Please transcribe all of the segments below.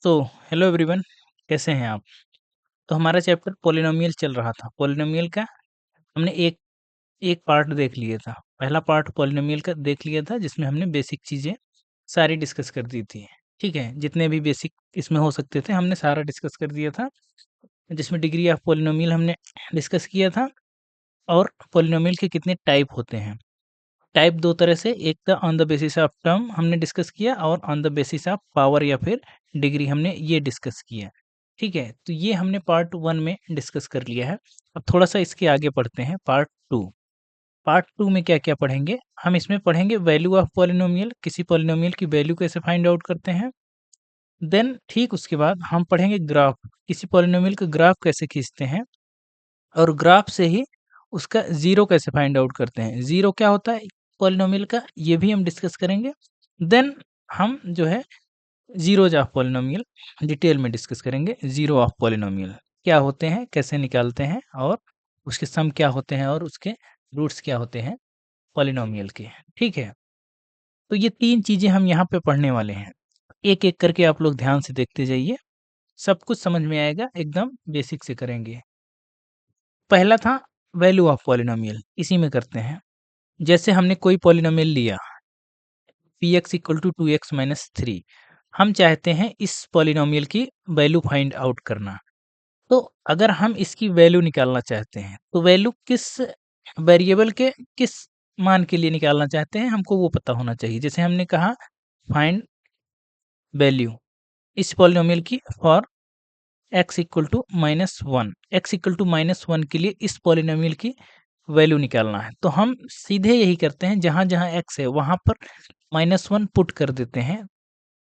तो hello everyone, कैसे हैं आप? तो हमारा चैप्टर पॉलिनोमियल चल रहा था। पॉलिनोमियल का हमने एक एक पार्ट देख लिया था। पहला पार्ट पॉलिनोमियल का देख लिया था जिसमें हमने बेसिक चीज़ें सारी डिस्कस कर दी थी। ठीक है? जितने भी बेसिक इसमें हो सकते थे हमने सारा डिस्कस कर दिया था। जिसमें डिग्री ऑफ पॉलिनोमियल हमने डिस्कस किया था और पॉलिनोमियल के कितने टाइप होते हैं। टाइप 2 तरह से, एक तो on the basis of term हमने डिस्कस किया और on the basis of power या फिर डिग्री हमने ये डिस्कस किया। ठीक है? तो ये हमने पार्ट 1 में डिस्कस कर लिया है। अब थोड़ा-सा इसके आगे पढ़ते हैं पार्ट 2। पार्ट 2 में क्या-क्या पढ़ेंगे? हम इसमें पढ़ेंगे वैल्यू ऑफ पॉलिनोमियल, किसी पॉलिनोमियल की वैल्यू कैसे फाइंड आउट करते हैं। देन ठीक उसके बाद हम पढ़ेंगे ग्राफ, किसी पॉलिनोमियल का ग्राफ कैसे खींचते हैं और ग्राफ से ही उसका ज़ीरो कैसे फाइंड आउट करते हैं। ज़ीरो क्या होता है पॉलिनोमियल का, ये भी हम डिस्कस करेंगे। देन हम जो है ज़ीरोज़ ऑफ पॉलिनोमियल डिटेल में डिस्कस करेंगे। ज़ीरो ऑफ पॉलिनोमियल क्या होते हैं, कैसे निकालते हैं और उसके सम क्या होते हैं और उसके रूट्स क्या होते हैं पॉलिनोमियल के। ठीक है? तो ये 3 चीज़ें हम यहाँ पे पढ़ने वाले हैं। एक-एक करके आप लोग ध्यान से देखते जाइए, सब कुछ समझ में आएगा, एकदम बेसिक से करेंगे। पहला था वैल्यू ऑफ पॉलिनोमियल, इसी में करते हैं। जैसे हमने कोई पॉलिनोमियल लिया px equal to 2x minus 3, हम चाहते हैं इस पॉलिनोमियल की वैल्यू फाइंड आउट करना। तो अगर हम इसकी वैल्यू निकालना चाहते हैं तो वैल्यू किस वेरिएबल के किस मान के लिए निकालना चाहते हैं हमको वो पता होना चाहिए। जैसे हमने कहा फाइंड वैल्यू इस पॉलिनोमियल की for x equal to minus one, X equal to minus one के लिए इस पॉलिनोमियल की वैल्यू निकालना है। तो हम सीधे यही करते हैं, जहाँ जहाँ x है वहाँ पर माइनस वन पुट कर देते हैं।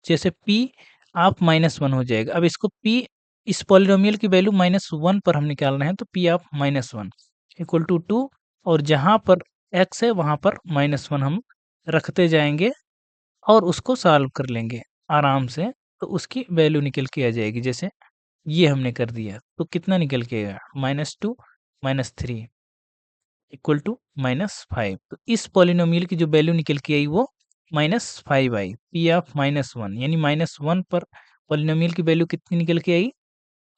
जैसे p ऑफ माइनस वन हो जाएगा। अब इसको p इस पॉलिनोमियल की वैल्यू माइनस वन पर हम निकालना है, तो p of minus one equal to two, और जहाँ पर x है वहाँ पर माइनस वन हम रखते जाएंगे और उसको सॉल्व कर लेंगे आराम से। तो उसकी वैल्यू निकल के आ जाएगी। जैसे ये हमने कर दिया तो कितना निकल के आएगा, minus two minus three equal to minus five. तो इस पॉलिनोमियल की जो वैल्यू निकल के आई वो minus five I, P of minus one, यानी माइनस वन पर पॉलिनोमियल की वैल्यू कितनी निकल के आई,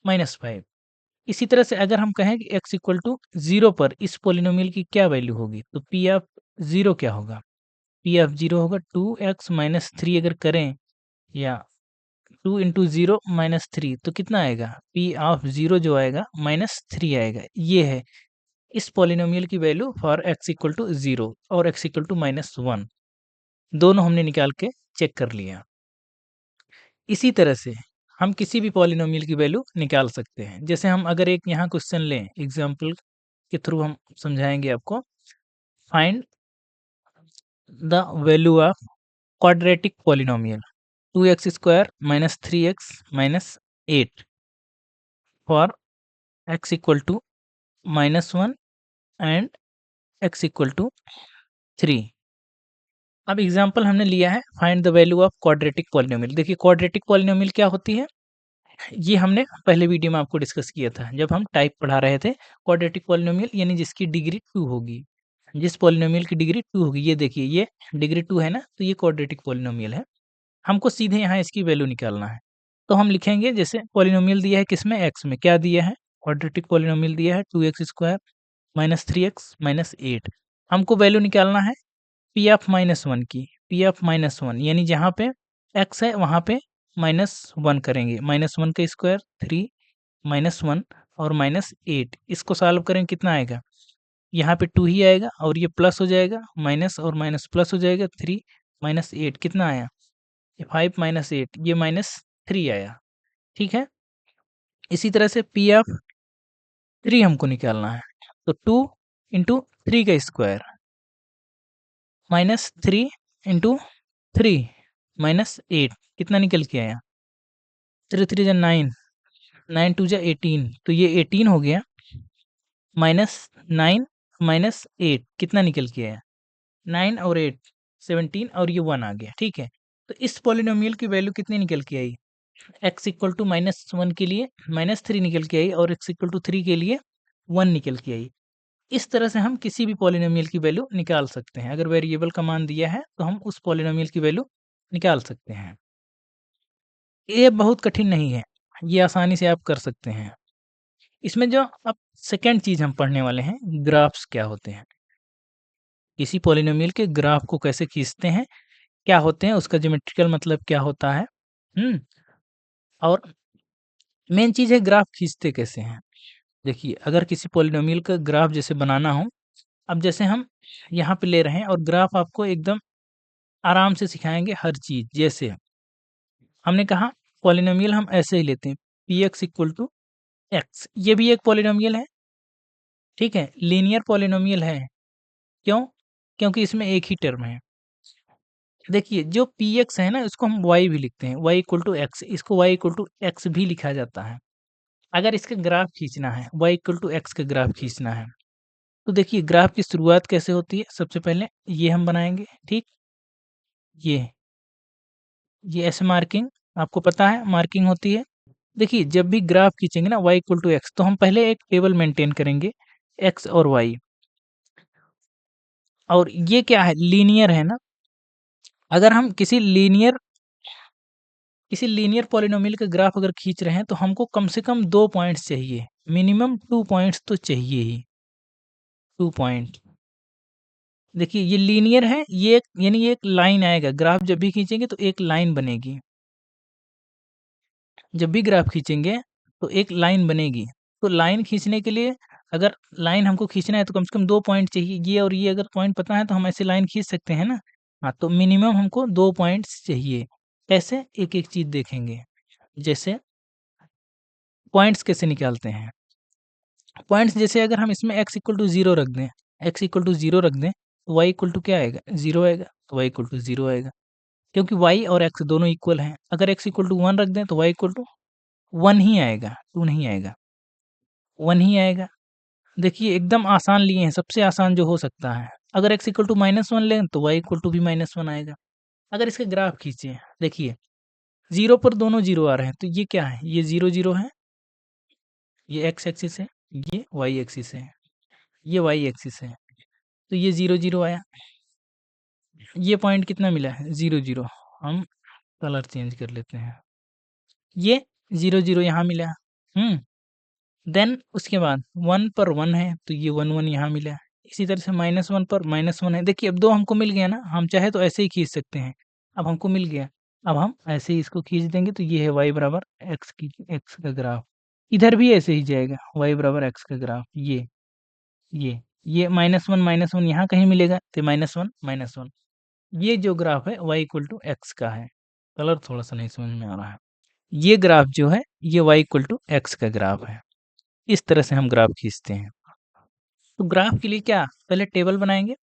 माइनस फाइव। इसी तरह से अगर हम कहें कि x इक्वल टू जीरो पर इस पॉलिनोमियल की क्या वैल्यू होगी, तो पी ऑफ जीरो क्या होगा, पी ऑफ जीरो होगा टू एक्स माइनस थ्री। अगर करें या two into zero minus three तो कितना आएगा, पी ऑफ जीरो जो आएगा माइनस थ्री आएगा। ये है इस पॉलिनोमियल की value for x equal to zero और x equal to minus one, दोनों हमने निकाल के चेक कर लिया। इसी तरह से हम किसी भी पॉलिनोमियल की वैल्यू निकाल सकते हैं। जैसे हम अगर एक यहाँ क्वेश्चन लें, एग्जाम्पल के थ्रू हम समझाएंगे आपको। Find the value of quadratic polynomial two X square minus three X minus eight for x equal to minus one and x equal to three. अब एग्जाम्पल हमने लिया है find the value of quadratic polynomial. देखिए quadratic polynomial क्या होती है, ये हमने पहले वीडियो में आपको डिस्कस किया था जब हम टाइप पढ़ा रहे थे। क्वाड्रेटिक पॉलिनोमियल यानी जिसकी डिग्री टू होगी, जिस पॉलिनोमियल की डिग्री टू होगी। ये देखिए ये डिग्री टू है ना, तो ये क्वाड्रेटिक पॉलिनोमियल है। हमको सीधे यहाँ इसकी वैल्यू निकालना है। तो हम लिखेंगे, जैसे पॉलिनोमियल दिया है किसमें, एक्स में। क्या दिया है, क्वाड्रेटिक पॉलिनोमियल दिया है two X square minus three X minus eight. हमको वैल्यू निकालना है पी ऑफ माइनस वन की, पी ऑफ माइनस वन यानी जहाँ पे एक्स है वहाँ पे माइनस वन करेंगे। माइनस वन का स्क्वायर थ्री माइनस वन और माइनस एट, इसको सॉल्व करें कितना आएगा, यहाँ पे टू ही आएगा और ये प्लस हो जाएगा, माइनस और माइनस प्लस हो जाएगा। थ्री माइनस एट कितना आया, ये फाइव माइनस एट, ये माइनस थ्री आया। ठीक है, इसी तरह से पी ऑफ थ्री हमको निकालना है। तो टू इंटू थ्री का square minus three into three minus eight, कितना निकल के आया, थ्री थ्री जा नाइन, नाइन टू जा एटीन, तो ये एटीन हो गया। माइनस नाइन माइनस एट कितना निकल के आया, नाइन और एट सेवनटीन, और ये वन आ गया। ठीक है, तो इस पॉलिनोमियल की वैल्यू कितनी निकल के आई, X equal to minus one के लिए माइनस थ्री निकल के आई और एक्स इक्वल टू थ्री के लिए वन निकल के आई। इस तरह से हम किसी भी पॉलिनोमियल की वैल्यू निकाल सकते हैं। अगर वेरिएबल का मान दिया है तो हम उस पॉलिनोमियल की वैल्यू निकाल सकते हैं। ये बहुत कठिन नहीं है, ये आसानी से आप कर सकते हैं। इसमें जो अब सेकंड चीज़ हम पढ़ने वाले हैं, ग्राफ्स क्या होते हैं? किसी पॉलिनोमियल के ग्राफ को कैसे खींचते हैं, क्या होते हैं, उसका ज्योमेट्रिकल मतलब क्या होता है? हुँ, और मेन चीज़ है ग्राफ खींचते कैसे हैं? देखिए, अगर किसी पॉलिनोमियल का ग्राफ जैसे बनाना हो, अब जैसे हम यहाँ पे ले रहे हैं और ग्राफ आपको एकदम आराम से सिखाएँगे हर चीज़। जैसे हमने कहा पॉलिनोमियल हम ऐसे ही लेते हैं, Px इक्वल टू x, ये भी एक पॉलिनोमियल है, ठीक है? लीनियर पॉलिनोमियल है, क्यों? क्योंकि इसमें एक ही टर्म है। देखिए, जो Px है ना, इसको हम y भी लिखते हैं, y इक्वल टू x, इसको y इक्वल टू x भी लिखा जाता है। अगर इसका ग्राफ खींचना है, y इक्वल टू x का ग्राफ खींचना है, तो देखिए ग्राफ की शुरुआत कैसे होती है? सबसे पहले ये हम बनाएँगे, ठीक? ये ऐसे मार्किंग आपको पता है मार्किंग होती है। देखिए जब भी ग्राफ खींचेंगे ना y इक्वल टू x, तो हम पहले एक टेबल मेंटेन करेंगे x और y, और ये क्या है? लीनियर है ना। अगर हम किसी लीनियर पॉलिनोमियल का ग्राफ अगर खींच रहे हैं तो हमको कम से कम 2 पॉइंट्स चाहिए, मिनिमम 2 पॉइंट्स तो चाहिए ही, 2 पॉइंट। देखिए ये लीनियर है, ये एक यानी ये एक लाइन आएगा, ग्राफ जब भी खींचेंगे तो एक लाइन बनेगी। जब भी ग्राफ खींचेंगे तो एक लाइन बनेगी। तो लाइन खींचने के लिए, अगर लाइन हमको खींचना है तो कम से कम 2 पॉइंट चाहिए। ये और ये अगर पॉइंट पता है तो हम ऐसे लाइन खींच सकते हैं ना। हाँ, तो मिनिमम हमको 2 पॉइंट्स चाहिए। कैसे? एक-एक चीज़ देखेंगे। जैसे पॉइंट्स कैसे निकालते हैं? पॉइंट्स जैसे अगर हम इसमें x इक्वल टू 0 रख दें, x इक्वल टू 0 रख दें, तो y इक्वल टू क्या आएगा? 0 आएगा, तो y इक्वल टू 0 आएगा। क्योंकि y और x दोनों इक्वल हैं। अगर x इक्वल टू 1 रख दें तो y इक्वल टू 1 ही आएगा, 2 नहीं आएगा, 1 ही आएगा। देखिए एकदम आसान लिए हैं, सबसे आसान जो हो सकता है। अगर x इक्वल टू -1 लें तो y इक्वल टू भी -1 आएगा। अगर इसके ग्राफ खींचे, देखिए 0 पर दोनों 0 आ रहे हैं, तो ये क्या है? ये 0, 0 है, ये x एक्सिस है, ये y एक्सिस है, ये y एक्सिस है। तो ये 0, 0 आया। ये पॉइंट कितना मिला है? 0, 0। हम कलर चेंज कर लेते हैं। ये 0, 0 यहाँ मिला। हुँ। देन उसके बाद 1 पर 1 है, तो ये 1, 1 यहाँ मिला। इसी तरह से -1 पर -1 है। देखिए अब 2 हमको मिल गया ना, हम चाहे तो ऐसे ही खींच सकते हैं। अब हमको मिल गया, अब हम ऐसे ही इसको खींच देंगे तो ये है y बराबर x का ग्राफ। इधर भी ऐसे ही जाएगा, y बराबर x का ग्राफ, ये -1 यहाँ कहीं मिलेगा, तो -1 -1। ये जो ग्राफ है y इक्वल टू x का है। कलर थोड़ा-सा नहीं समझ में आ रहा है। ये ग्राफ जो है, ये y इक्वल टू x का ग्राफ है। इस तरह से हम ग्राफ खींचते हैं। तो ग्राफ के लिए क्या, पहले टेबल बनाएँगे,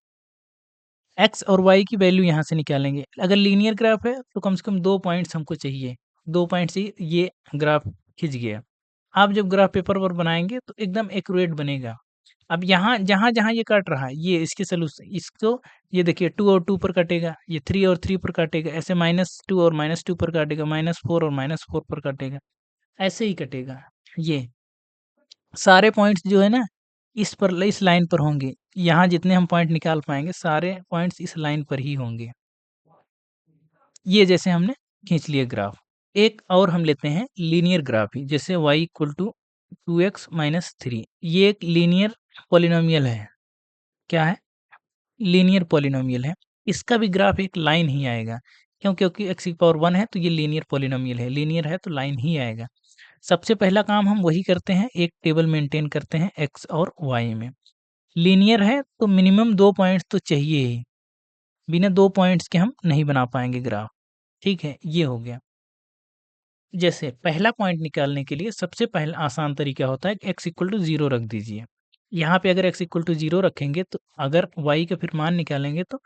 x और y की वैल्यू यहाँ से निकालेंगे। अगर लीनियर ग्राफ है तो कम से कम 2 पॉइंट्स हमको चाहिए, 2 पॉइंट से ये ग्राफ खिंच गया। आप जब ग्राफ पेपर पर बनाएँगे तो एकदम एक्यूरेट बनेगा। अब यहाँ जहाँ-जहाँ ये कट रहा है, ये इसके इसको ये देखिए 2 और 2 पर कटेगा, ये 3 और 3 पर काटेगा, ऐसे -2 और -2 पर काटेगा, -4 और -4 पर काटेगा, ऐसे ही कटेगा। ये सारे पॉइंट्स जो है ना, इस लाइन पर होंगे। यहाँ जितने हम पॉइंट निकाल पाएँगे, सारे पॉइंट्स इस लाइन पर ही होंगे। ये जैसे हमने खींच लिया ग्राफ। एक और हम लेते हैं लीनियर ग्राफ ही, जैसे y equal to 2x minus 3, ये एक लीनियर पॉलिनोमियल है। क्या है? लीनियर पॉलिनोमियल है। इसका भी ग्राफ एक लाइन ही आएगा। क्यों? क्योंकि x की पावर 1 है तो ये लीनियर पॉलिनोमियल है। लीनियर है तो लाइन ही आएगा। सबसे पहला काम हम वही करते हैं, एक टेबल मेंटेन करते हैं x और y में। लीनियर है तो मिनिमम 2 पॉइंट्स तो चाहिए ही। बिना 2 पॉइंट्स के हम नहीं बना पाएँगे ग्राफ। ठीक है? ये हो गया। जैसे पहला पॉइंट निकालने के लिए सबसे पहला आसान तरीका होता है कि x इक्वल टू 0 रख दीजिए। यहाँ पे अगर x इक्वल टू 0 रखेंगे तो अगर y का फिर मान निकालेंगे तो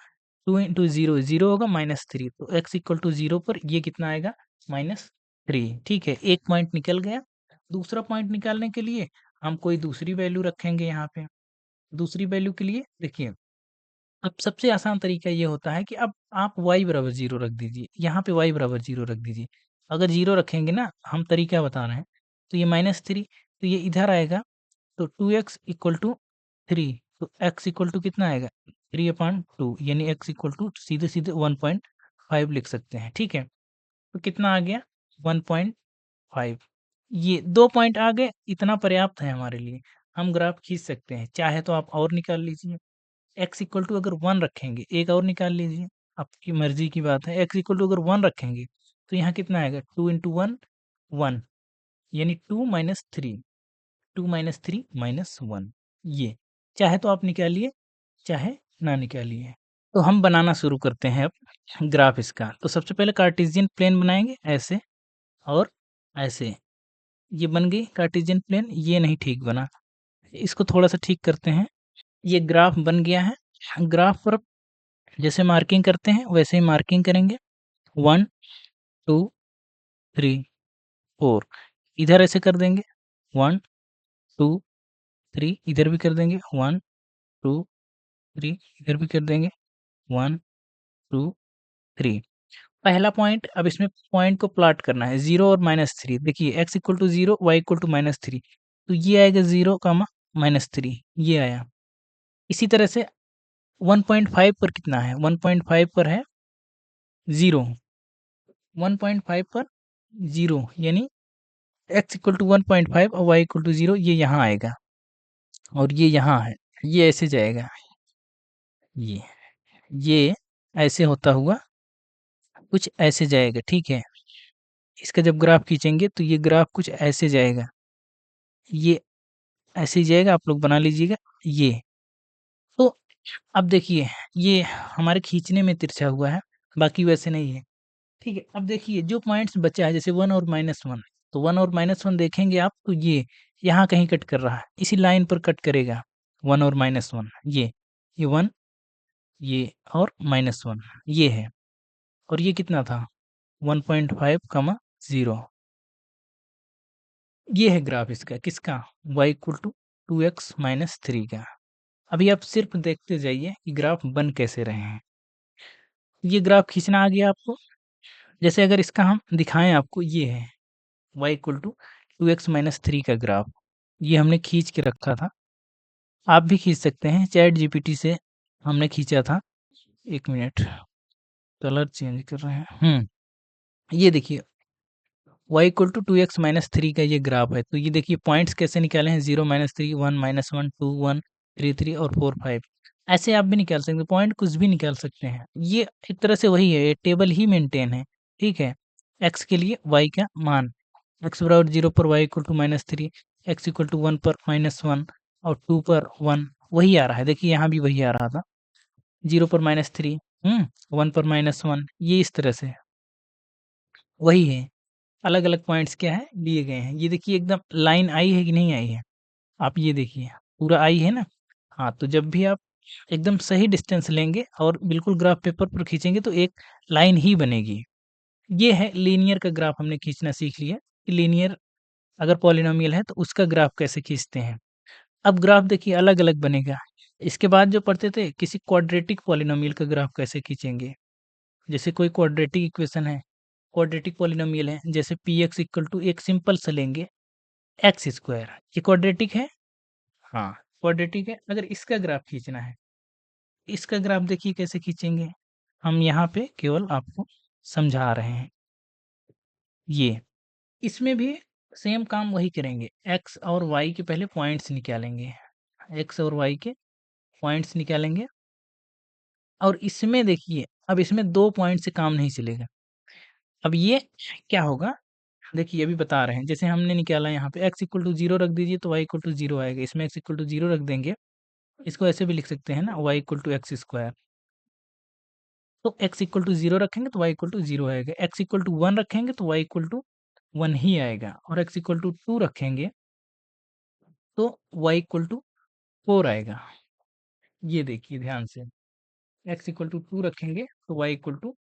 2 इंटू 0, 0 होगा -3, तो x इक्वल टू 0 पर ये कितना आएगा? -3। ठीक है, एक पॉइंट निकल गया। दूसरा पॉइंट निकालने के लिए हम कोई दूसरी वैल्यू रखेंगे यहाँ पे। दूसरी वैल्यू के लिए देखिए, अब सबसे आसान तरीका ये होता है कि अब आप y बराबर 0 रख दीजिए। यहाँ पे y बराबर 0 रख दीजिए। अगर 0 रखेंगे ना, हम तरीका बता रहे हैं, तो ये -3, तो ये इधर आएगा, तो 2x इक्वल टू 3, तो x इक्वल टू कितना आएगा? 3/2, यानी x इक्वल टू सीधे-सीधे 1.5 लिख सकते हैं, ठीक है? तो कितना आ गया? 1.5, ये 2 पॉइंट आ गए, इतना पर्याप्त है हमारे लिए। हम ग्राफ खींच सकते हैं, चाहे तो आप और निकाल लीजिए। x इक्वल टू अगर 1 रखेंगे, एक और निकाल लीजिए, आपकी मर्ज़ी की बात है। x इक्वल टू अगर 1 रखेंगे, तो यहाँ कितना आएगा? 2 इंटू 1, 1, यानी 2 माइनस 3, 2 माइनस 3 माइनस 1, ये। चाहे तो आप निकालिए, चाहे ना निकालिए। तो हम बनाना शुरू करते हैं अब ग्राफ इसका। तो सबसे पहले कार्टेशियन प्लेन बनाएँगे ऐसे और ऐसे। ये बन गई कार्टेशियन प्लेन, ये नहीं ठीक बना। इसको थोड़ा-सा ठीक करते हैं। ये ग्राफ बन गया है। ग्राफ पर जैसे मार्किंग करते हैं वैसे ही मार्किंग करेंगे। 1, 2, 3, 4, इधर ऐसे कर देंगे। 1, 2, 3, इधर भी कर देंगे। 1, 2, 3, इधर भी कर देंगे। 1, 2, 3। पहला पॉइंट, अब इसमें पॉइंट को प्लॉट करना है, 0 और -3। देखिए x equal to 0, y equal to -3, तो ये आएगा 0, -3, ये आया। इसी तरह से 1.5 पर कितना है? 1.5 पर है 0, 1.5 पर 0, यानी x इक्वल टू 1.5 और y इक्वल टू 0, ये यहाँ आएगा और ये यहाँ है, ये ऐसे जाएगा। ये ये ऐसे होता हुआ कुछ ऐसे जाएगा, ठीक है? इसका जब ग्राफ खींचेंगे तो ये ग्राफ कुछ ऐसे जाएगा, ये ऐसे ही जाएगा, आप लोग बना लीजिएगा ये। तो अब देखिए, ये हमारे खींचने में तिरछा हुआ है, बाकी वैसे नहीं है, ठीक है? अब देखिए जो पॉइंट्स बचा है, जैसे 1 और -1, तो 1 और -1 देखेंगे आप, तो ये यहाँ कहीं कट कर रहा है, इसी लाइन पर कट करेगा 1 और -1, ये 1, ये और -1, ये है। और ये कितना था? 1.5, 0। ये है ग्राफ इसका, किसका? y equal to 2x minus 3 का। अभी आप सिर्फ देखते जाइए कि ग्राफ बन कैसे रहे हैं। ये ग्राफ खींचना आ गया आपको। जैसे अगर इसका हम दिखाएं आपको, ये है y equal to 2x minus 3 का ग्राफ, ये हमने खींच के रखा था। आप भी खींच सकते हैं, चैट जीपीटी से हमने खींचा था। 1 मिनट, कलर चेंज कर रहे हैं। ये देखिए y equal to 2x minus 3 का ये ग्राफ है। तो ये देखिए पॉइंट्स कैसे निकाले हैं, 0, -3, 1, -1, 2, 1, 3, 3 और 4, 5। ऐसे आप भी निकाल सकते हैं, पॉइंट कुछ भी निकाल सकते हैं। ये एक तरह से वही है, ये टेबल ही मेंटेन है, ठीक है? x के लिए y का मान, x बराबर 0 पर y equal to -3, x equal to 1 पर -1 और 2 पर 1, वही आ रहा है। देखिए यहाँ भी वही आ रहा था, 0 पर -3, 1 पर -1, ये इस तरह से वही है। अलग-अलग पॉइंट्स क्या है, लिए गए हैं। ये देखिए एकदम लाइन आई है कि नहीं आई है? आप ये देखिए, पूरा आई है ना? हाँ, तो जब भी आप एकदम सही डिस्टेंस लेंगे और बिल्कुल ग्राफ पेपर पर खींचेंगे तो एक लाइन ही बनेगी। ये है लीनियर का ग्राफ, हमने खींचना सीख लिया कि लीनियर अगर पॉलिनोमियल है तो उसका ग्राफ कैसे खींचते हैं। अब ग्राफ देखिए अलग-अलग बनेगा। इसके बाद जो पढ़ते थे, किसी क्वाड्रेटिक पॉलिनोमियल का ग्राफ कैसे खींचेंगे। जैसे कोई क्वाड्रेटिक इक्वेशन है, क्वाड्रेटिक पॉलिनोमियल है, जैसे px इक्वल टू एक सिंपल सा लेंगे एक्स स्क्वायर, ये क्वाड्रेटिक है? हाँ, क्वाड्रेटिक है। अगर इसका ग्राफ खींचना है, इसका ग्राफ देखिए कैसे खींचेंगे। हम यहाँ पे केवल आपको समझा रहे हैं। ये इसमें भी सेम काम वही करेंगे, एक्स और वाई के पहले पॉइंट्स निकालेंगे, एक्स और वाई के पॉइंट्स निकालेंगे। और इसमें देखिए, अब इसमें 2 पॉइंट से काम नहीं चलेगा। अब ये क्या होगा, देखिए अभी बता रहे हैं। जैसे हमने निकाला यहाँ पे x इक्वल टू 0 रख दीजिए तो y इक्वल टू 0 आएगा। इसमें x इक्वल टू 0 रख देंगे, इसको ऐसे भी लिख सकते हैं ना, y equal to X square. तो x इक्वल टू 0 रखेंगे तो y इक्वल टू 0 आएगा, x इक्वल टू 1 रखेंगे तो y इक्वल टू 1 ही आएगा, और x इक्वल टू 2 रखेंगे तो y इक्वल टू 4 आएगा। ये देखिए ध्यान से, x इक्वल टू 2 रखेंगे तो y इक्वल टू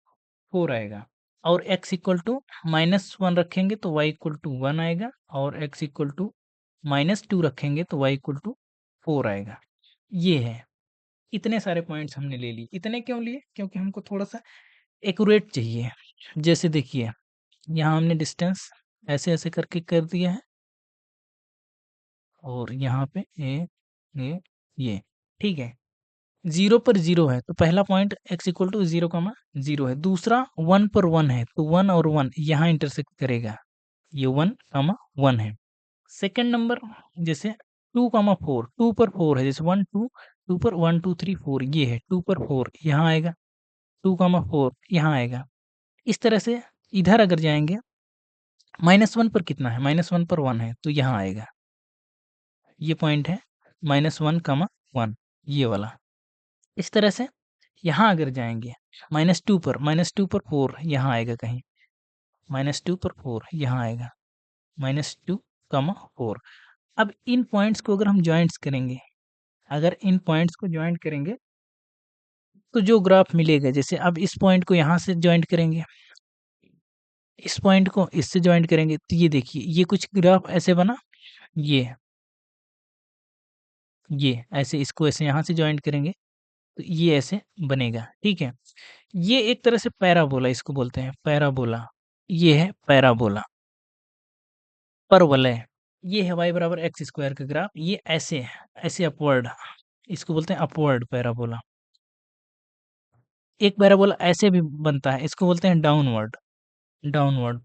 4 आएगा, और x इक्वल टू -1 रखेंगे तो y इक्वल टू 1 आएगा, और x इक्वल टू -2 रखेंगे तो y इक्वल टू 4 आएगा। ये है, इतने सारे पॉइंट्स हमने ले लिए। इतने क्यों लिए? क्योंकि हमको थोड़ा-सा एक्यूरेट चाहिए। जैसे देखिए, यहाँ हमने डिस्टेंस ऐसे-ऐसे करके कर दिया है, और यहाँ पे ये, ठीक है? 0 पर 0 है तो पहला पॉइंट x इक्वल टू 0 कमा 0 है। दूसरा 1 पर 1 है तो 1 और 1 यहाँ इंटरसेक्ट करेगा, ये 1 कमा 1 है। सेकंड नंबर जैसे 2 कमा 4, 2 पर 4 है, जैसे 1 2, 2 पर 1 2 3 4 ये है, 2 पर 4 यहाँ आएगा, 2 कमा 4 यहाँ आएगा। इस तरह से इधर अगर जाएंगे, -1 पर कितना है, -1 पर 1 है तो यहाँ आएगा, ये पॉइंट है -1 कमा 1 ये वाला। इस तरह से यहाँ अगर जाएंगे -2 पर 4 यहाँ आएगा कहीं, -2 पर 4 यहाँ आएगा, -2 कमा 4। अब इन पॉइंट्स को अगर हम जॉइंट्स करेंगे, अगर इन पॉइंट्स को जॉइंट करेंगे तो जो ग्राफ मिलेगा, जैसे अब इस पॉइंट को यहाँ से जॉइंट करेंगे, इस पॉइंट को इससे जॉइंट करेंगे तो ये देखिए ये कुछ ग्राफ ऐसे बना, ये ऐसे, इसको ऐसे यहाँ से जॉइंट करेंगे तो ये ऐसे बनेगा, ठीक है। ये एक तरह से पैराबोला इसको बोलते हैं, पैराबोला। ये है पैराबोला, परवलय। ये है y बराबर एक्स स्क्वायर का ग्राफ, ये ऐसे है, ऐसे अपवर्ड, इसको बोलते हैं अपवर्ड पैराबोला। एक पैराबोला ऐसे भी बनता है, इसको बोलते हैं डाउनवर्ड, डाउनवर्ड।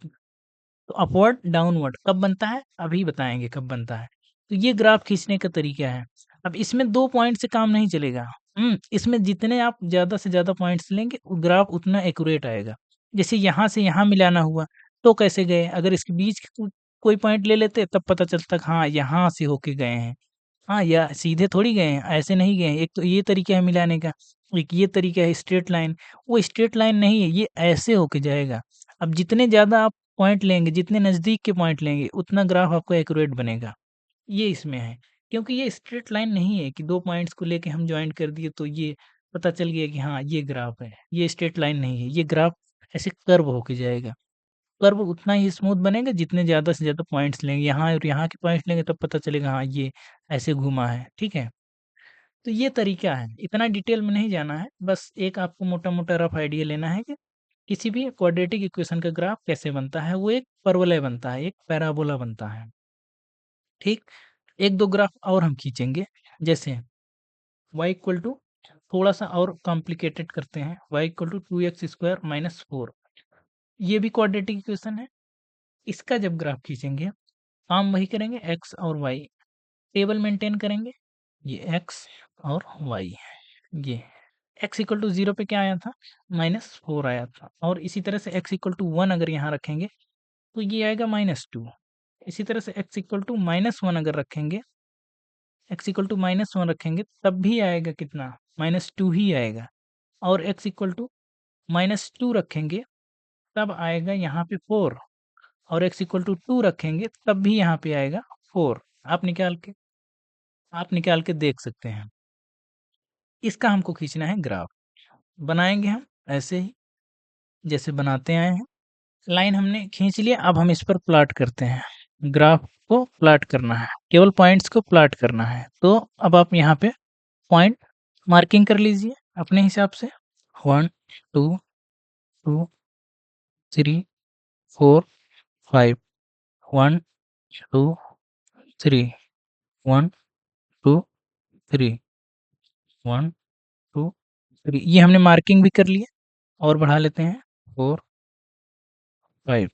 तो अपवर्ड डाउनवर्ड कब बनता है, अभी बताएंगे कब बनता है। तो ये ग्राफ खींचने का तरीका है। अब इसमें 2 पॉइंट से काम नहीं चलेगा। इसमें जितने आप ज़्यादा से ज़्यादा पॉइंट्स लेंगे, वो ग्राफ उतना एक्यूरेट आएगा। जैसे यहाँ से यहाँ मिलाना हुआ, तो कैसे गए? अगर इसके बीच के कोई पॉइंट ले लेते तब पता चलता कि हाँ, यहाँ से होके गए हैं। हाँ, या सीधे थोड़ी गए हैं, ऐसे नहीं गए हैं। एक तो ये तरीका है मिलाने का, एक ये तरीका है स्ट्रेट लाइन। वो स्ट्रेट लाइन नहीं है, ये ऐसे होके जाएगा। अब जितने ज़्यादा आप पॉइंट लेंगे, जितने नज़दीक के पॉइंट लेंगे, उतना ग्राफ आपका एक्यूरेट बनेगा। ये इसमें है, क्योंकि ये स्ट्रेट लाइन नहीं है कि 2 पॉइंट्स को लेके हम जॉइंट कर दिए तो ये पता चल गया कि हाँ, ये ग्राफ है। ये स्ट्रेट लाइन नहीं है, ये ग्राफ ऐसे कर्व होके जाएगा। कर्व उतना ही स्मूथ बनेगा जितने ज़्यादा से ज़्यादा पॉइंट्स लेंगे। यहाँ और यहाँ के पॉइंट्स लेंगे तब पता चलेगा हाँ, ये ऐसे घुमा है, ठीक है? तो ये तरीका है, इतना डिटेल में नहीं जाना है, बस एक आपको मोटा-मोटा रफ आइडिया लेना है कि किसी भी क्वाड्रेटिक इक्वेशन का ग्राफ कैसे बनता है, वो एक परवलय बनता है, एक पैराबोला बनता है, ठीक? 1-2 ग्राफ और हम खींचेंगे, जैसे y इक्वल टू, थोड़ा-सा और कॉम्प्लिकेटेड करते हैं, y इक्वल टू 2x² - 4, ये भी क्वाड्रेटिक इक्वेशन है। इसका जब ग्राफ खींचेंगे, काम वही करेंगे, x और y टेबल मेंटेन करेंगे, ये x और y, ये x इक्वल टू 0 पे क्या आया था, -4 आया था, और इसी तरह से x इक्वल टू 1 अगर यहाँ रखेंगे तो ये आएगा -2। इसी तरह से x इक्वल टू -1 अगर रखेंगे, x इक्वल टू -1 रखेंगे तब भी आएगा कितना, -2 ही आएगा। और x इक्वल टू -2 रखेंगे तब आएगा यहाँ पे 4, और x इक्वल टू 2 रखेंगे तब भी यहाँ पे आएगा 4। आप निकाल के देख सकते हैं। इसका हमको खींचना है ग्राफ, बनाएंगे हम ऐसे ही जैसे बनाते आए हैं। लाइन हमने खींच लिया, अब हम इस पर प्लॉट करते हैं। ग्राफ को प्लॉट करना है, केवल पॉइंट्स को प्लॉट करना है। तो अब आप यहाँ पे पॉइंट मार्किंग कर लीजिए अपने हिसाब से, 1 2 2 3 4 5, 1 2 3, 1 2 3, 1 2 3, ये हमने मार्किंग भी कर लिया। और बढ़ा लेते हैं 4 5।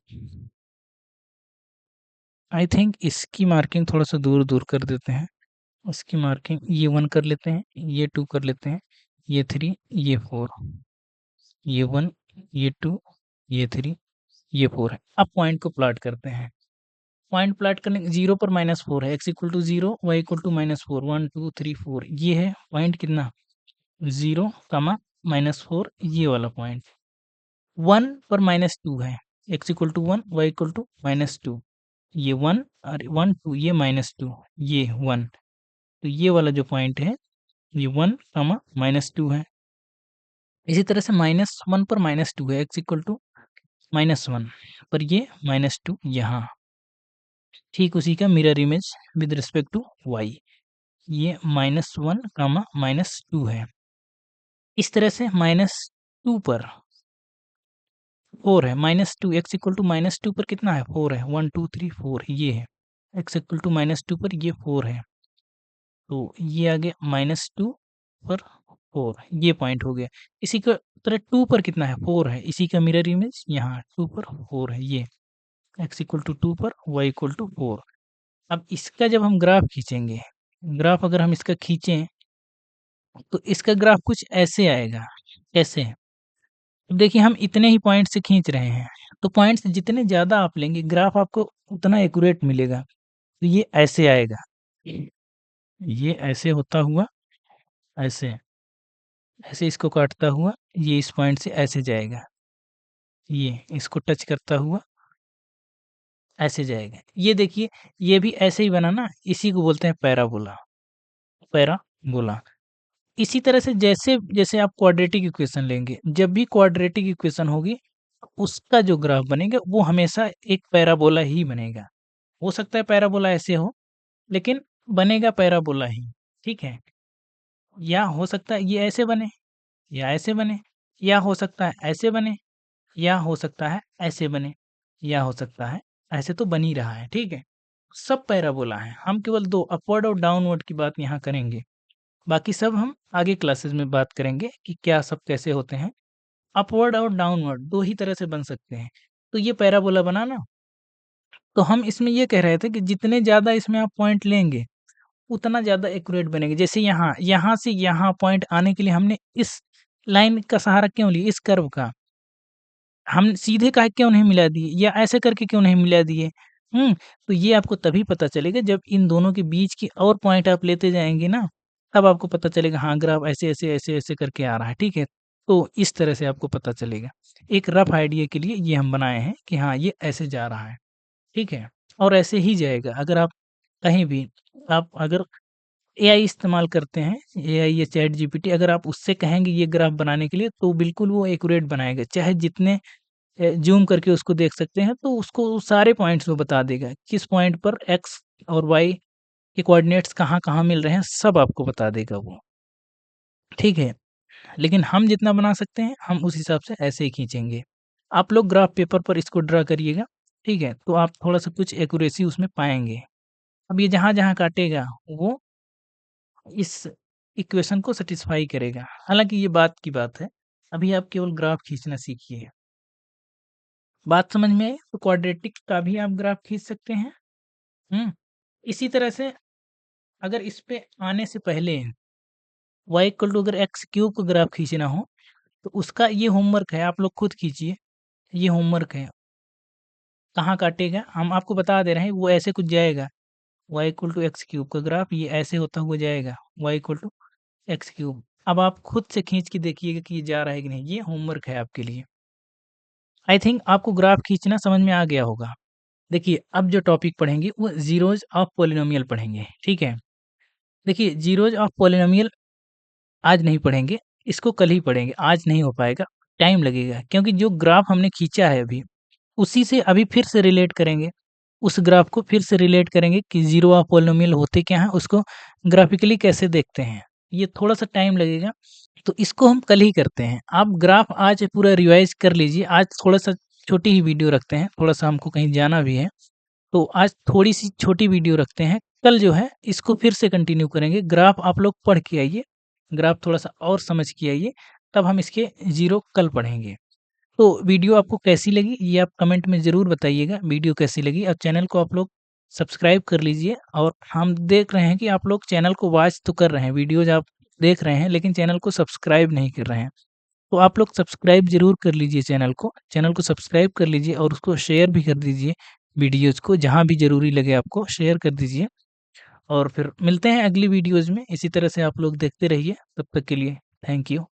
आई थिंक इसकी मार्किंग थोड़ा सा दूर दूर कर देते हैं। उसकी मार्किंग ये 1 कर लेते हैं, ये 2 कर लेते हैं, ये 3, ये 4, ये 1, ये 2, ये 3, ये 4 है। अब पॉइंट को प्लॉट करते हैं। पॉइंट प्लॉट करने 0 पर -4 है, x equal to 0, y equal to -4, 1 2 3 4, ये है पॉइंट कितना, 0, -4, ये वाला पॉइंट। 1 पर -2 है, x equal to 1, y equal to -2, ये 1 और 1 2, ये -2, ये 1। तो ये वाला जो पॉइंट है, ये 1, -2 है। इसी तरह से -1 पर -2 है, x इक्वल टू -1 पर ये -2 यहाँ। ठीक उसी का mirror image with respect to y, ये -1, -2 है। इस तरह से -2 पर 4 है, -2, x इक्वल टू -2 पर कितना है, 4 है, 1 2 3 4 ये है। x इक्वल टू -2 पर ये 4 है, तो ये आ गया -2 पर 4 ये पॉइंट हो गया। इसी का तरह 2 पर कितना है? 4 है। इसी का मिरर इमेज यहाँ 2 पर 4 है ये। x इक्वल टू 2 पर y इक्वल टू 4। अब इसका जब हम ग्राफ खींचेंगे, ग्राफ अगर हम इसका खींचें तो इसका ग्राफ कुछ ऐसे आएगा। कैसे? अब देखिए हम इतने ही पॉइंट से खींच रहे हैं, तो पॉइंट्स जितने ज़्यादा आप लेंगे ग्राफ आपको उतना एक्यूरेट मिलेगा। तो ये ऐसे आएगा, ये ऐसे होता हुआ ऐसे, ऐसे इसको काटता हुआ ये इस पॉइंट से ऐसे जाएगा, ये इसको टच करता हुआ ऐसे जाएगा। ये देखिए ये भी ऐसे ही बना ना, इसी को बोलते हैं पैराबोला, पैराबोला। इसी तरह से जैसे जैसे आप क्वाड्रेटिक इक्वेशन लेंगे, जब भी क्वाड्रेटिक इक्वेशन होगी उसका जो ग्राफ बनेगा वो हमेशा एक पैराबोला ही बनेगा। हो सकता है पैराबोला ऐसे हो, लेकिन बनेगा पैराबोला ही, ठीक है? या हो सकता है ये ऐसे बने, या ऐसे बने, या हो सकता है ऐसे बने, या हो सकता है ऐसे बने, या हो सकता है ऐसे, तो बन ही रहा है, ठीक है? सब पैराबोला हैं, हम केवल 2 अपवर्ड और डाउनवर्ड की बात यहाँ करेंगे। बाकी सब हम आगे क्लासेस में बात करेंगे कि क्या सब कैसे होते हैं। अपवर्ड और डाउनवर्ड 2 ही तरह से बन सकते हैं। तो ये पैराबोला बना ना, तो हम इसमें ये कह रहे थे कि जितने ज़्यादा इसमें आप पॉइंट लेंगे, उतना ज़्यादा एक्यूरेट बनेंगे। जैसे यहाँ, यहाँ से यहाँ पॉइंट आने के लिए हमने इस लाइन का सहारा क्यों लिया? इस कर्व का। हम सीधे काहे क्यों नहीं मिला दिए या ऐसे करके क्यों नहीं मिला दिए? तो ये आपको तभी पता चलेगा जब इन दोनों के बीच की और पॉइंट आप लेते जाएँगे ना, तब आपको पता चलेगा हाँ, ग्राफ ऐसे, ऐसे, ऐसे, ऐसे करके आ रहा है, ठीक है? तो इस तरह से आपको पता चलेगा। एक रफ आइडिया के लिए ये हम बनाए हैं कि हाँ, ये ऐसे जा रहा है, ठीक है? और ऐसे ही जाएगा। अगर आप कहीं भी आप अगर एआई इस्तेमाल करते हैं, एआई या चैट जीपीटी, अगर आप उससे कहेंगे ये ग्राफ बनाने के लिए तो बिल्कुल वो एक्यूरेट बनाएगा। चाहे जितने ज़ूम करके उसको देख सकते हैं, तो उसको वो सारे पॉइंट्स वो बता देगा। किस पॉइंट पर एक्स और वाई के कोऑर्डिनेट्स कहाँ-कहाँ मिल रहे हैं, सब आपको बता देगा वो, ठीक है? लेकिन हम जितना बना सकते हैं, हम उस हिसाब से ऐसे ही खींचेंगे। आप लोग ग्राफ पेपर पर इसको ड्रा करिएगा, ठीक है? तो आप थोड़ा-सा कुछ एक्यूरेसी उसमें पाएँगे। अब ये जहाँ-जहाँ काटेगा, वो इस इक्वेशन को सैटिस्फाई करेगा। हालाँकि ये बात की बात है, अभी आप केवल ग्राफ खींचना सीखिए। बात समझ में आई? तो क्वाड्रेटिक का भी आप ग्राफ खींच सकते हैं। हुँ? इसी तरह से अगर इस पे आने से पहले y इक्वल टू अगर x क्यूब का ग्राफ खींचना हो, तो उसका ये होमवर्क है, आप लोग खुद कीजिए। ये होमवर्क है। कहाँ काटेगा? हम आपको बता दे रहे हैं, वो ऐसे कुछ जाएगा। y equal to x cube का ग्राफ ये ऐसे होता हुआ जाएगा, y equal to x cube. अब आप खुद से खींच के देखिएगा कि ये जा रहा है कि नहीं, ये होमवर्क है आपके लिए। आई थिंक आपको ग्राफ खींचना समझ में आ गया होगा। देखिए, अब जो टॉपिक पढ़ेंगे वो ज़ीरोज़ ऑफ पॉलिनोमियल पढ़ेंगे, ठीक है? देखिए, ज़ीरोज़ ऑफ पॉलिनोमियल आज नहीं पढ़ेंगे, इसको कल ही पढ़ेंगे, आज नहीं हो पाएगा, टाइम लगेगा क्योंकि जो ग्राफ हमने खींचा है अभी, उसी से अभी फिर से रिलेट करेंगे। उस ग्राफ को फिर से रिलेट करेंगे कि ज़ीरो ऑफ पॉलिनोमियल होते क्या हैं, उसको ग्राफिकली कैसे देखते हैं। ये थोड़ा-सा टाइम लगेगा, तो इसको हम कल ही करते हैं। आप ग्राफ आज पूरा रिवाइज़ कर लीजिए, आज थोड़ा-सा छोटी ही वीडियो रखते हैं, थोड़ा-सा हमको कहीं जाना भी है, तो आज थोड़ी-सी छोटी वीडियो रखते हैं। कल जो है इसको फिर से कंटिन्यू करेंगे। ग्राफ आप लोग पढ़ के आइए, ग्राफ थोड़ा-सा और समझ के आइए, तब हम इसके ज़ीरो कल पढ़ेंगे। तो वीडियो आपको कैसी लगी ये आप कमेंट में ज़रूर बताइएगा, वीडियो कैसी लगी और चैनल को आप लोग सब्सक्राइब कर लीजिए। और हम देख रहे हैं कि आप लोग चैनल को वॉच तो कर रहे हैं, वीडियोज़ आप देख रहे हैं, लेकिन चैनल को सब्सक्राइब नहीं कर रहे हैं। तो आप लोग सब्सक्राइब ज़रूर कर लीजिए चैनल को सब्सक्राइब कर लीजिए और उसको शेयर भी कर दीजिए, वीडियोज़ को जहाँ भी ज़रूरी लगे आपको शेयर कर दीजिए। और फिर मिलते हैं अगली वीडियोज़ में, इसी तरह से आप लोग देखते रहिए, तब तक के लिए थैंक यू।